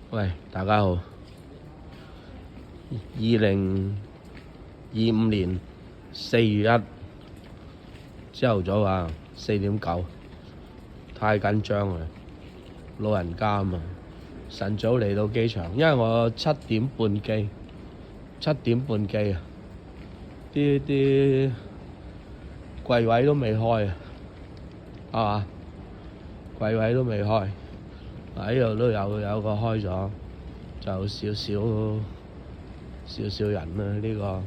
喂，大家好。2025年4月1朝頭早啊，4:09，太緊張啦，老人家啊嘛，晨早嚟到機場，因為我7點半機啊，啲櫃位都未開啊，係嘛？櫃位都未開，喺度都有個開咗，就少少人啦。呢個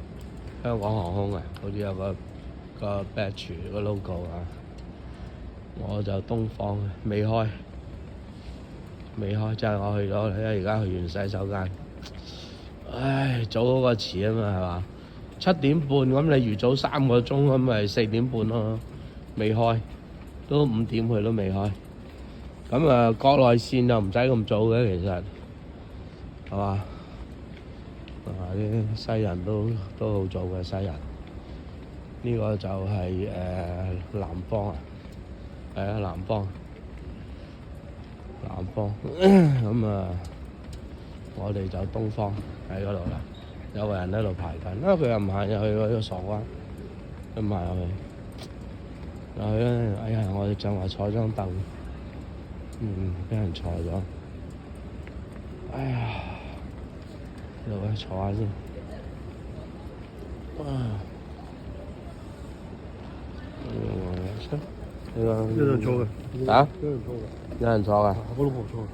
香港航空啊，好似有個 badge 個 logo 啊。我就東方未開，即係我去咗，因為而家去完洗手間。唉，早嗰個遲啊嘛，係嘛？7點半咁，你預早3個鐘咁，咪4點半咯，未開，都5點佢都未開。咁啊，國內線就唔使咁早嘅，其實係嘛？啲西人都好早嘅西人。呢個就係南方啊，係啊，南方。咁啊，我哋就東方喺嗰度啦。有個人喺度排緊，佢又唔行入去嗰個傻瓜，佢唔行入去。哎呀，我哋正話坐張凳，俾人坐咗。哎呀，呢度坐下先。有人坐嘅。啊？有人坐嘅。有人坐㗎？我老婆坐。啊？